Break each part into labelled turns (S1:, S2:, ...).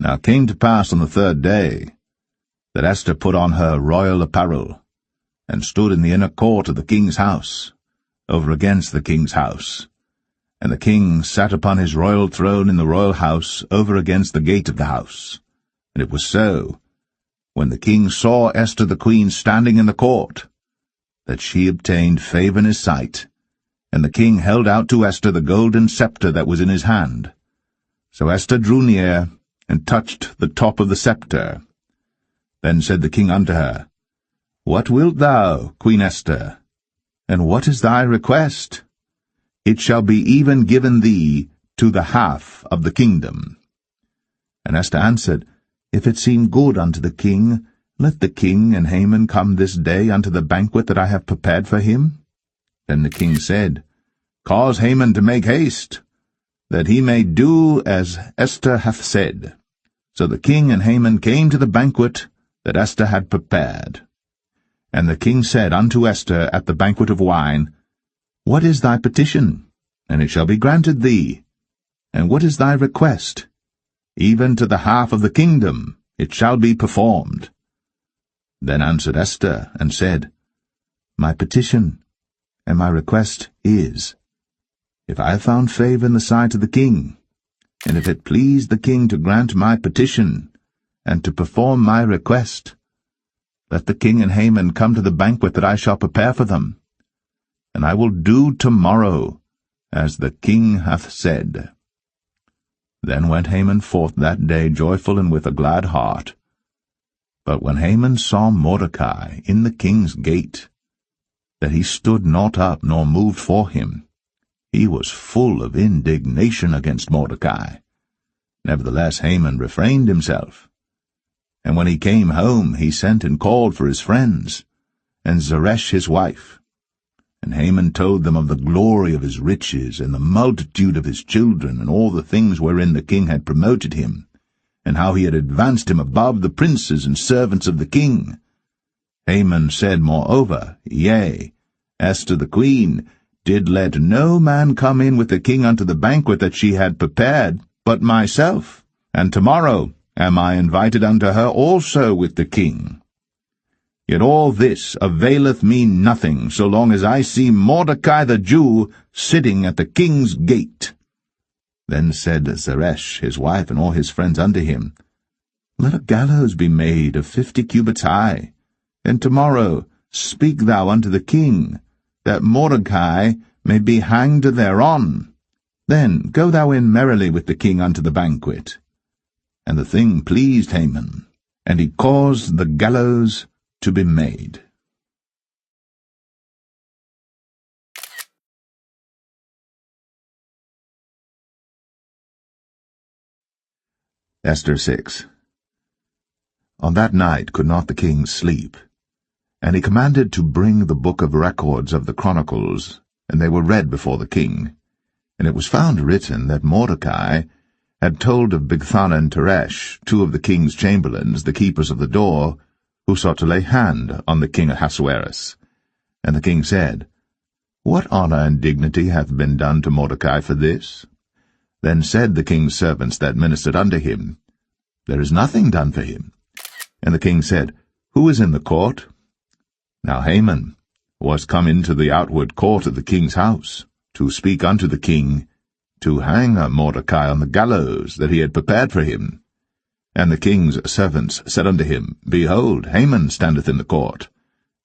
S1: Now it came to pass on the 3rd day that Esther put on her royal apparel, and stood in the inner court of the king's house, over against the king's house. And the king sat upon his royal throne in the royal house, over against the gate of the house. And it was so, when the king saw Esther the queen standing in the court, that she obtained favor in his sight, and the king held out to Esther the golden scepter that was in his hand. So Esther drew near, and touched the top of the scepter. Then said the king unto her, What wilt thou, Queen Esther? And what is thy request? It shall be even given thee to the half of the kingdom. And Esther answered, If it seem good unto the king, let the king and Haman come this day unto the banquet that I have prepared for him. Then the king said, Cause Haman to make haste, that he may do as Esther hath said. So the king and Haman came to the banquet that Esther had prepared. And the king said unto Esther at the banquet of wine, What is thy petition? And it shall be granted thee. And what is thy request? Even to the half of the kingdom it shall be performed. Then answered Esther, and said, My petition and my request is, if I have found favor in the sight of the king, and if it please the king to grant my petition, and to perform my request, let the king and Haman come to the banquet that I shall prepare for them, and I will do tomorrow as the king hath said. Then went Haman forth that day joyful and with a glad heart. But when Haman saw Mordecai in the king's gate, that he stood not up nor moved for him, he was full of indignation against Mordecai. Nevertheless Haman refrained himself. And when he came home, he sent and called for his friends, and Zeresh his wife. And Haman told them of the glory of his riches, and the multitude of his children, and all the things wherein the king had promoted him, and how he had advanced him above the princes and servants of the king. Haman said moreover, Yea, Esther the queen did let no man come in with the king unto the banquet that she had prepared, but myself, and tomorrow am I invited unto her also with the king. Yet all this availeth me nothing, so long as I see Mordecai the Jew sitting at the king's gate. Then said Zeresh his wife and all his friends unto him, Let a gallows be made of 50 cubits high, and tomorrow speak thou unto the king, that Mordecai may be hanged thereon. Then go thou in merrily with the king unto the banquet. And the thing pleased Haman, and he caused the gallows to be made. Esther 6. On that night could not the king sleep, and he commanded to bring the book of records of the Chronicles, and they were read before the king. And it was found written that Mordecai had told of Bigthana and Teresh, 2 of the king's chamberlains, the keepers of the door, who sought to lay hand on the king Ahasuerus. And the king said, What honor and dignity hath been done to Mordecai for this? Then said the king's servants that ministered unto him, There is nothing done for him. And the king said, Who is in the court? Now Haman was come into the outward court of the king's house, to speak unto the king, to hang Mordecai on the gallows that he had prepared for him. And the king's servants said unto him, Behold, Haman standeth in the court.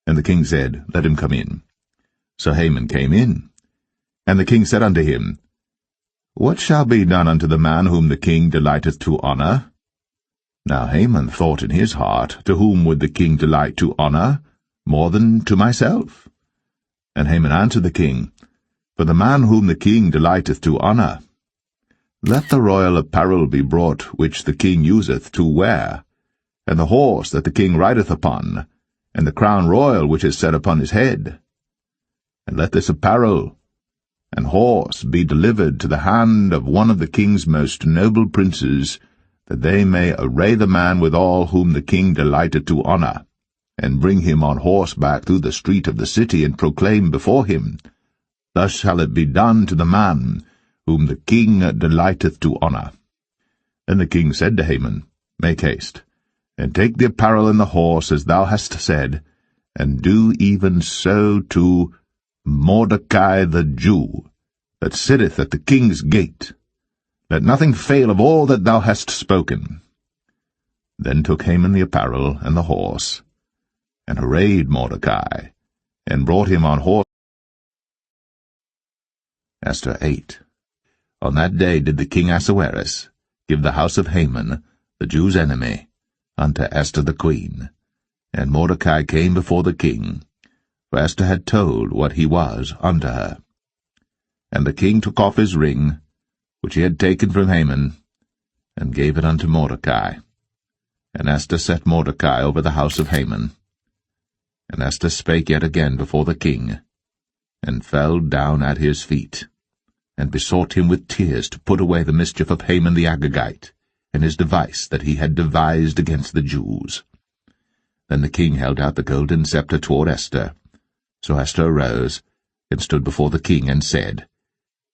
S1: And the king said, Let him come in. So Haman came in. And the king said unto him, What shall be done unto the man whom the king delighteth to honor? Now Haman thought in his heart, To whom would the king delight to honor, more than to myself? And Haman answered the king, For the man whom the king delighteth to honor. Let the royal apparel be brought which the king useth to wear, and the horse that the king rideth upon, and the crown royal which is set upon his head. And let this apparel and horse be delivered to the hand of one of the king's most noble princes, that they may array the man withal whom the king delighteth to honor, and bring him on horseback through the street of the city, and proclaim before him, Thus shall it be done to the man whom the king delighteth to honor. Then the king said to Haman, Make haste, and take the apparel and the horse, as thou hast said, and do even so to Mordecai the Jew, that sitteth at the king's gate. Let nothing fail of all that thou hast spoken. Then took Haman the apparel and the horse, and arrayed Mordecai, and brought him on horse. Esther 8. On that day did the king Ahasuerus give the house of Haman, the Jew's enemy, unto Esther the queen. And Mordecai came before the king, for Esther had told what he was unto her. And the king took off his ring, which he had taken from Haman, and gave it unto Mordecai. And Esther set Mordecai over the house of Haman. And Esther spake yet again before the king, and fell down at his feet, and besought him with tears to put away the mischief of Haman the Agagite, and his device that he had devised against the Jews. Then the king held out the golden scepter toward Esther. So Esther arose, and stood before the king, and said,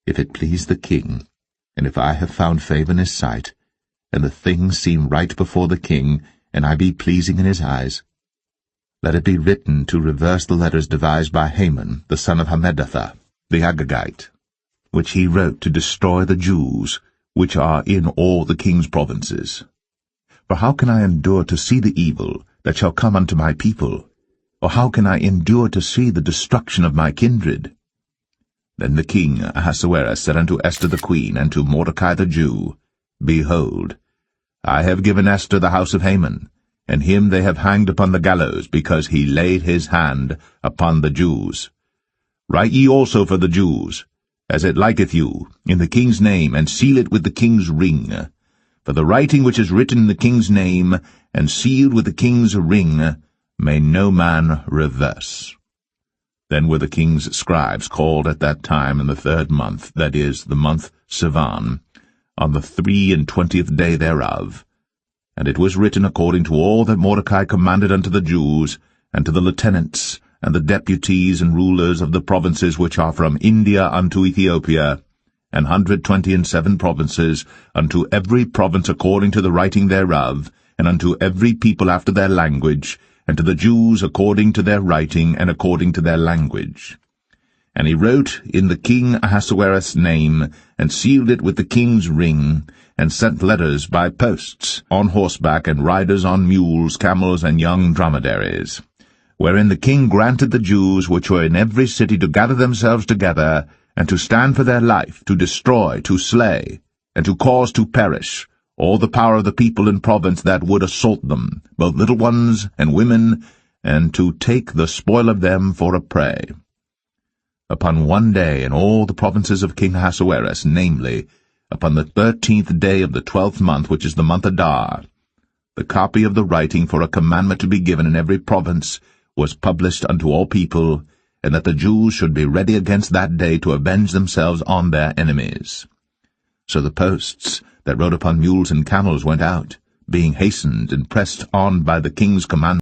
S1: If it please the king, and if I have found favor in his sight, and the thing seem right before the king, and I be pleasing in his eyes, let it be written to reverse the letters devised by Haman, the son of Hammedatha, the Agagite, which he wrote to destroy the Jews, which are in all the king's provinces. For how can I endure to see the evil that shall come unto my people? Or how can I endure to see the destruction of my kindred? Then the king Ahasuerus said unto Esther the queen, and to Mordecai the Jew, Behold, I have given Esther the house of Haman, and him they have hanged upon the gallows, because he laid his hand upon the Jews. Write ye also for the Jews, as it liketh you, in the king's name, and seal it with the king's ring. For the writing which is written in the king's name, and sealed with the king's ring, may no man reverse. Then were the king's scribes called at that time in the 3rd month, that is, the month Sivan, on the 23 day thereof. And it was written according to all that Mordecai commanded unto the Jews, and to the lieutenants, and the deputies and rulers of the provinces which are from India unto Ethiopia, 127 provinces, unto every province according to the writing thereof, and unto every people after their language, and to the Jews according to their writing and according to their language. And he wrote in the king Ahasuerus' name, and sealed it with the king's ring, and sent letters by posts, on horseback, and riders on mules, camels, and young dromedaries, wherein the king granted the Jews which were in every city to gather themselves together, and to stand for their life, to destroy, to slay, and to cause to perish all the power of the people in province that would assault them, both little ones and women, and to take the spoil of them for a prey. Upon one day in all the provinces of King Ahasuerus, namely, upon the 13th day of the 12th month, which is the month Adar, the copy of the writing for a commandment to be given in every province was published unto all people, and that the Jews should be ready against that day to avenge themselves on their enemies. So the posts that rode upon mules and camels went out, being hastened and pressed on by the king's command.